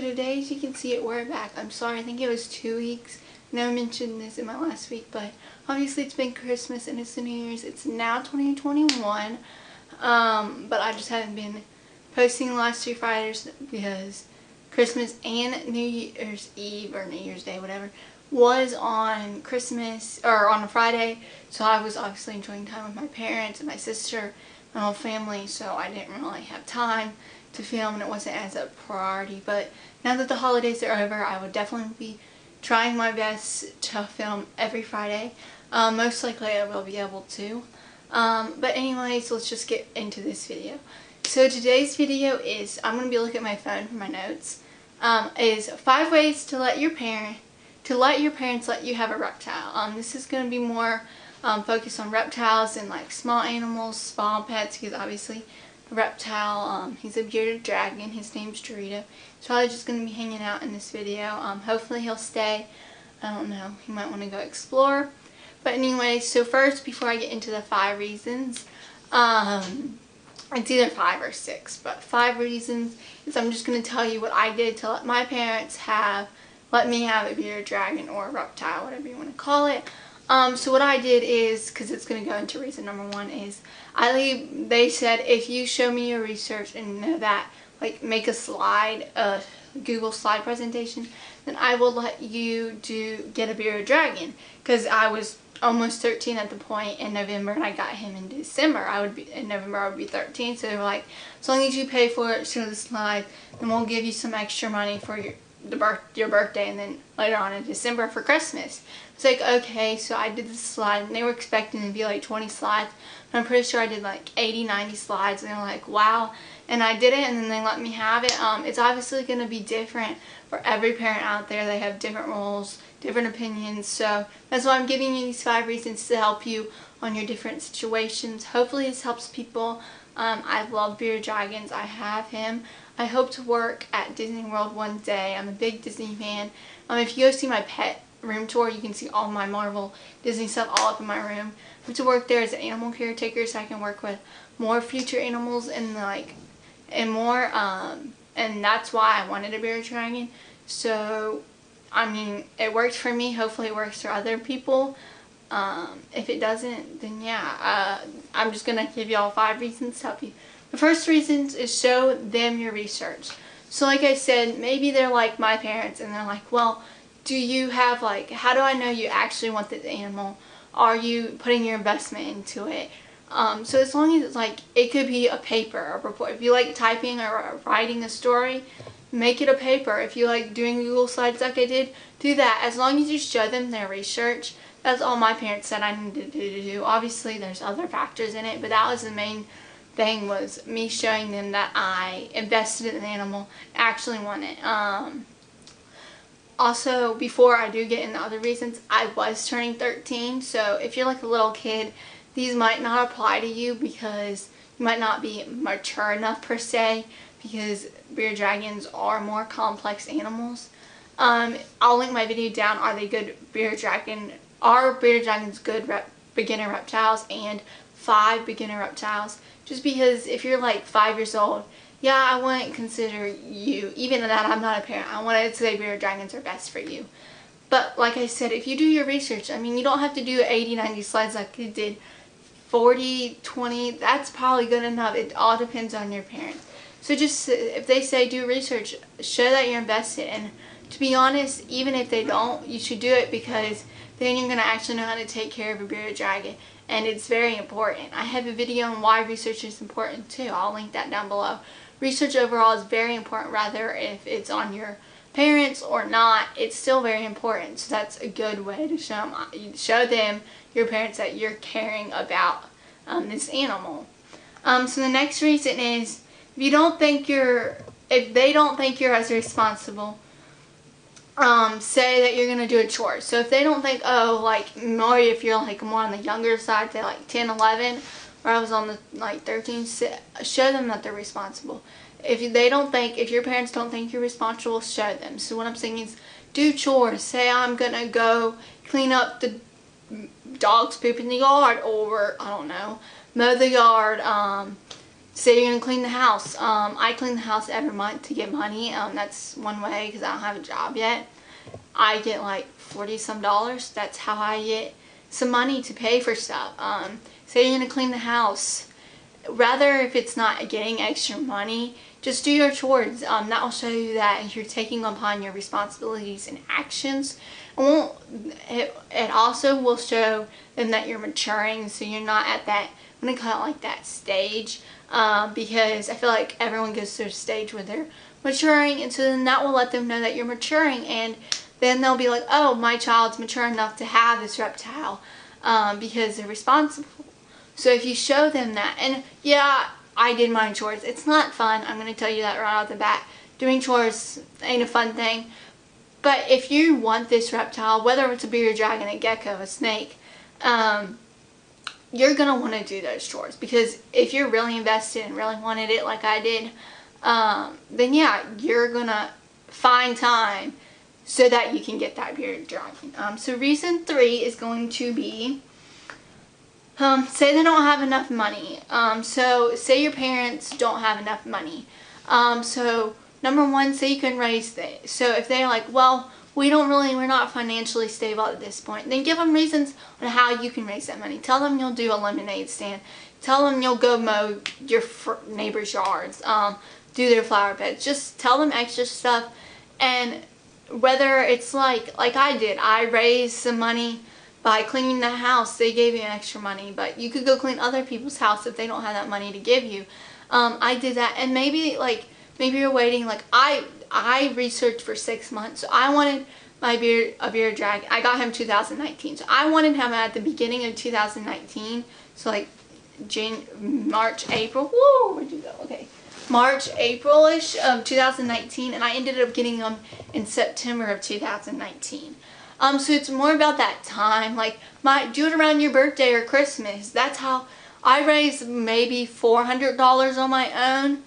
Today, as you can see it, we're back. I'm sorry, I think it was 2 weeks. I never mentioned this in my last week, but obviously it's been Christmas and it's the New Year's. It's now 2021, but I just haven't been posting the last 2 Fridays because Christmas and New Year's Eve or New Year's Day, whatever, was on Christmas or on a Friday. So I was obviously enjoying time with my parents and my sister, my whole family. So I didn't really have time to film, and it wasn't as a priority. But now that the holidays are over, I would definitely be trying my best to film every Friday. Most likely I will be able to. But anyways, let's just get into this video. So today's video is, I'm going to be looking at my phone for my notes, is 5 ways to let your parents let you have a reptile. This is going to be more focused on reptiles and like small animals, small pets, because obviously a reptile, he's a bearded dragon. His name's Dorito. He's probably just going to be hanging out in this video. Hopefully he'll stay. I don't know. He might want to go explore. But anyway, so first, before I get into the 5 reasons, it's either 5 or 6, but 5 reasons is I'm just going to tell you what I did to let my parents let me have a bearded dragon or a reptile, whatever you want to call it. So what I did is, because it's going to go into reason number 1, is they said if you show me your research and know that, like make a slide, a Google slide presentation, then I will let you get a bearded dragon. Because I was almost 13 at the point in November, and I got him in December. In November I would be 13, so they were like, as long as you pay for it, show the slide, then we'll give you some extra money for your birthday, and then later on in December for Christmas. It's like, okay, so I did the slide, and they were expecting to be like 20 slides, but I'm pretty sure I did like 80, 90 slides, and they're like, wow, and I did it, and then they let me have it. It's obviously going to be different for every parent out there. They have different rules, different opinions, so that's why I'm giving you these 5 reasons to help you on your different situations. Hopefully this helps people. I love bearded dragons. I have him. I hope to work at Disney World one day. I'm a big Disney fan. If you go see my pet room tour, you can see all my Marvel Disney stuff all up in my room. I hope to work there as an animal caretaker so I can work with more future animals and more, and that's why I wanted a bearded dragon. So I mean, it worked for me. Hopefully it works for other people. If it doesn't, then yeah, I'm just gonna give y'all 5 reasons to help you. The first reason is show them your research. So like I said, maybe they're like my parents and they're like, well, do you have like, how do I know you actually want this animal? Are you putting your investment into it? So as long as it's like, it could be a paper, a report. If you like typing or writing a story, make it a paper. If you like doing Google Slides like I did, do that. As long as you show them their research. That's all my parents said I needed to do. Obviously there's other factors in it, but that was the main thing, was me showing them that I invested in the animal, actually want it. Also, before I do get into other reasons, I was turning 13, so if you're like a little kid, these might not apply to you because you might not be mature enough per se, because bearded dragons are more complex animals. I'll link my video down. Are bearded dragons good beginner reptiles, and 5 beginner reptiles? Just because if you're like 5 years old, yeah, I wouldn't consider you, even that I'm not a parent, I want to say bearded dragons are best for you. But like I said, if you do your research, I mean, you don't have to do 80, 90 slides like you did. 40, 20, that's probably good enough. It all depends on your parents. So just, if they say do research, show that you're invested. And to be honest, even if they don't, you should do it, because then you're going to actually know how to take care of a bearded dragon. And it's very important. I have a video on why research is important too. I'll link that down below. Research overall is very important, rather if it's on your parents or not, it's still very important. So that's a good way to show them, your parents, that you're caring about this animal. So the next reason is, if they don't think you're as responsible, say that you're going to do a chore. So if they don't think, oh, like more if you're like more on the younger side, say like 10, 11, or I was on the like 13, show them that they're responsible. If your parents don't think you're responsible, show them. So what I'm saying is, do chores. Say I'm going to go clean up the dog's poop in the yard, or I don't know, mow the yard, say you're gonna clean the house. I clean the house every month to get money. That's one way because I don't have a job yet. I get like $40 some. That's how I get some money to pay for stuff. Say you're gonna clean the house. Rather, if it's not getting extra money, just do your chores. That will show you that you're taking upon your responsibilities and actions. It also will show them that you're maturing, so you're not at that, I'm going to call it like that stage, because I feel like everyone goes through a stage where they're maturing, and so then that will let them know that you're maturing, and then they'll be like, oh, my child's mature enough to have this reptile, because they're responsible. So if you show them that, and yeah, I did my chores. It's not fun. I'm going to tell you that right off the bat. Doing chores ain't a fun thing. But if you want this reptile, whether it's a bearded dragon, a gecko, a snake, you're going to want to do those chores. Because if you're really invested and really wanted it like I did, then yeah, you're going to find time so that you can get that bearded dragon. So reason 3 is going to be, say they don't have enough money. So say your parents don't have enough money. So number 1, say you can raise this. So if they're like, well, we're not financially stable at this point, then give them reasons on how you can raise that money. Tell them you'll do a lemonade stand. Tell them you'll go mow your neighbor's yards, do their flower beds. Just tell them extra stuff. And whether it's like I did, I raised some money by cleaning the house. They gave you extra money, but you could go clean other people's house if they don't have that money to give you. I did that, and maybe you're waiting. Like I researched for 6 months, so I wanted a bearded dragon. I got him 2019, so I wanted him at the beginning of 2019. So like March, April. Whoa, where'd you go? Okay, March, April-ish of 2019, and I ended up getting him in September of 2019. So it's more about that time, like do it around your birthday or Christmas. That's how I raised maybe $400 on my own,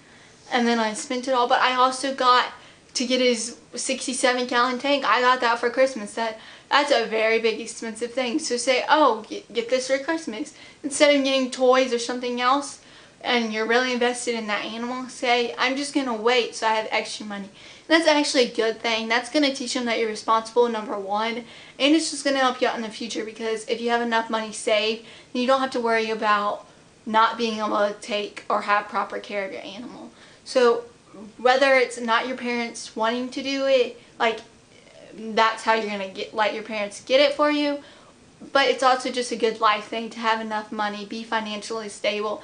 and then I spent it all. But I also got to get his 67-gallon tank. I got that for Christmas. That's a very big expensive thing. So say, oh, get this for Christmas. Instead of getting toys or something else, and you're really invested in that animal, say, I'm just going to wait so I have extra money. That's actually a good thing. That's going to teach them that you're responsible, number 1. And it's just going to help you out in the future, because if you have enough money saved, then you don't have to worry about not being able to take or have proper care of your animal. So whether it's not your parents wanting to do it, like that's how you're going to let your parents get it for you. But it's also just a good life thing to have enough money, be financially stable,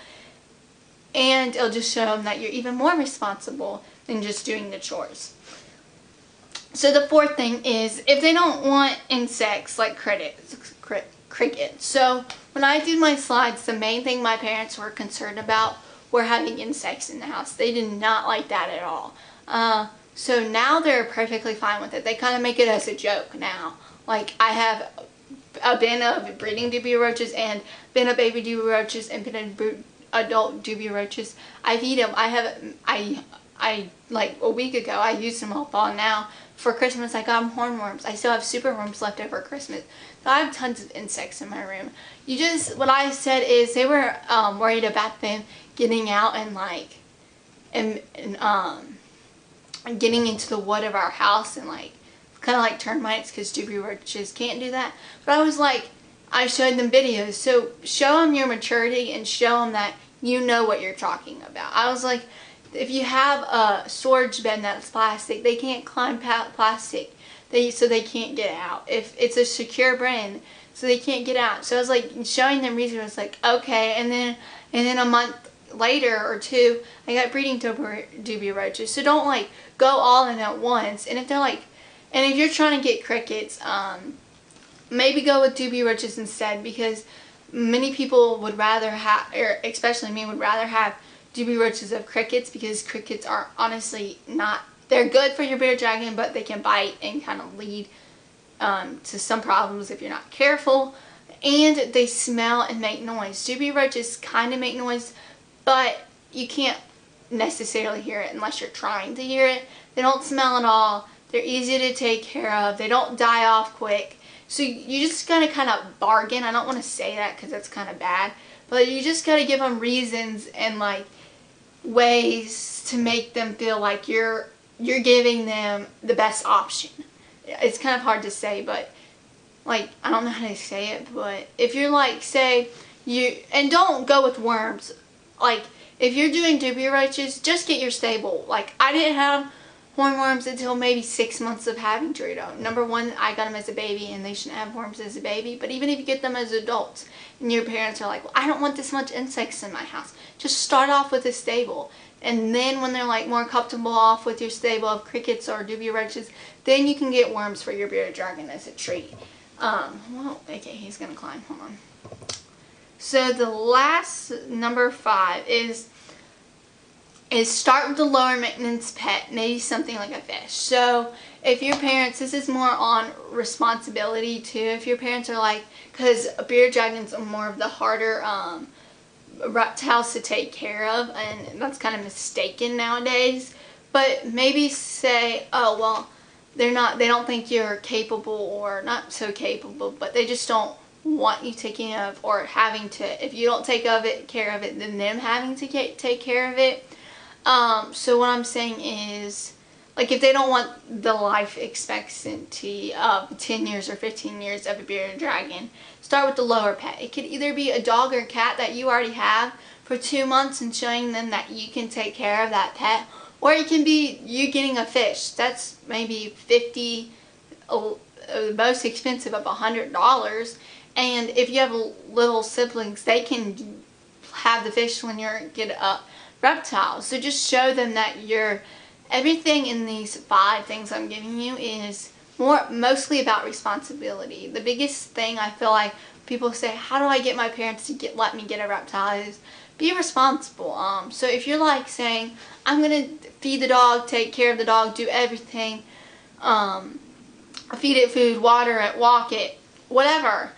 and it'll just show them that you're even more responsible than just doing the chores. So the 4th thing is, if they don't want insects like crickets. So when I did my slides, the main thing my parents were concerned about were having insects in the house. They did not like that at all. So now they're perfectly fine with it. They kind of make it as a joke now. Like I have a bin of breeding dubia roaches and bin of baby dubia roaches and bin of adult dubia roaches. I feed them. I like a week ago, I used them all fall. Now for Christmas I got them hornworms. I still have super worms left over Christmas. So I have tons of insects in my room. What I said is they were worried about them getting out and getting into the wood of our house and kind of like termites, because dubia roaches can't do that. But I was like, I showed them videos. So show them your maturity and show them that you know what you're talking about. I was like, if you have a storage bin that's plastic, they can't climb plastic, so they can't get out. If it's a secure bin, so they can't get out. So I was like showing them reasons. I was like, okay, and then a month later or 2, I got breeding dubia roaches. So don't like go all in at once. And if they're like, and if you're trying to get crickets, maybe go with dubia roaches instead, because many people would rather have, or especially me, would rather have dubia roaches of crickets, because crickets are honestly not, they're good for your bearded dragon, but they can bite and kind of lead to some problems if you're not careful, and they smell and make noise. Dubia roaches kind of make noise, but you can't necessarily hear it unless you're trying to hear it. They don't smell at all. They're easy to take care of. They don't die off quick. So you just gotta kind of bargain. I don't want to say that because that's kind of bad, but you just gotta give them reasons and ways to make them feel like you're giving them the best option. It's kind of hard to say, but like, I don't know how to say it, but if you're like, say, and don't go with worms. Like, if you're doing dubia roaches, just get your stable. Like, I didn't have hornworms until maybe 6 months of having Dorito. Number one, I got them as a baby, and they shouldn't have worms as a baby. But even if you get them as adults, and your parents are like, well, I don't want this much insects in my house, just start off with a stable. And then when they're like more comfortable off with your stable of crickets or dubia roaches, then you can get worms for your bearded dragon as a treat. Well, okay, he's gonna climb. Hold on. So the last, number 5, is start with the lower maintenance pet, maybe something like a fish. So if your parents, this is more on responsibility too. If your parents are like, because bearded dragons are more of the harder reptiles to take care of, and that's kind of mistaken nowadays. But maybe say, oh well, they don't think you're capable, or not so capable, but they just don't want you taking of, or having to, if you don't take care of it, then them having to take care of it. So what I'm saying is, like, if they don't want the life expectancy of 10 years or 15 years of a bearded dragon, start with the lower pet. It could either be a dog or a cat that you already have for 2 months and showing them that you can take care of that pet, or it can be you getting a fish. That's maybe $50, the most expensive of $100. And if you have little siblings, they can have the fish when you get a reptile. So just show them that everything in these 5 things I'm giving you is mostly about responsibility. The biggest thing I feel like people say, how do I get my parents to let me get a reptile, is be responsible. So if you're like saying, I'm gonna feed the dog, take care of the dog, do everything, feed it food, water it, walk it, whatever,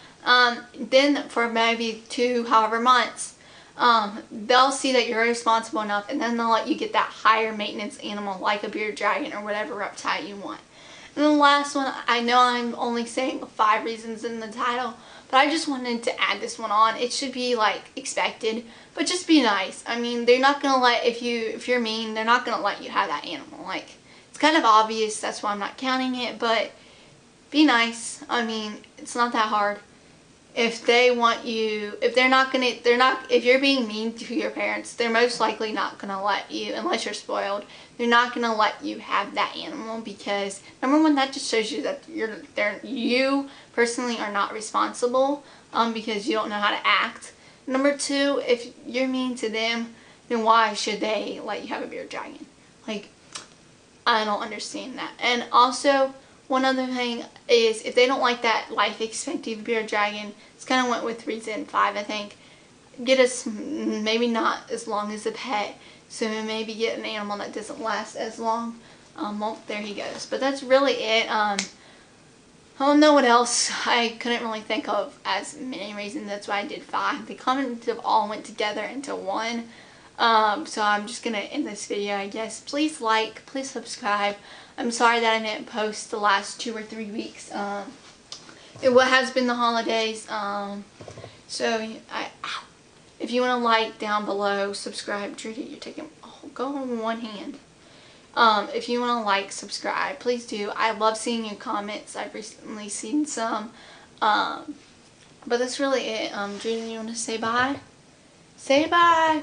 then for maybe 2 however months, they'll see that you're responsible enough, and then they'll let you get that higher maintenance animal like a bearded dragon or whatever reptile you want. And the last one, I know I'm only saying 5 reasons in the title, but I just wanted to add this one on. It should be like expected, but just be nice. I mean, they're not gonna let, if you're mean, they're not gonna let you have that animal. Like, it's kind of obvious, that's why I'm not counting it, but be nice. I mean, it's not that hard. If they want you, if you're being mean to your parents, they're most likely not going to let you, unless you're spoiled, they're not going to let you have that animal, because number one, that just shows you that you personally are not responsible, because you don't know how to act. Number 2, if you're mean to them, then why should they let you have a bearded dragon? Like, I don't understand that. And also, one other thing is, if they don't like that life expectancy of a bearded dragon, it's kind of went with reason 5, I think. Get maybe not as long as a pet, so maybe get an animal that doesn't last as long. Well, there he goes. But that's really it. I don't know what else. I couldn't really think of as many reasons. That's why I did 5. The comments all went together into one. So I'm just going to end this video, I guess. Please like, please subscribe. I'm sorry that I didn't post the last 2 or 3 weeks. It has been the holidays. So if you want to like down below, subscribe. Trudy, you're taking, go on one hand. If you want to like, subscribe, please do. I love seeing your comments. I've recently seen some. But that's really it. Judy, you want to say bye? Say bye.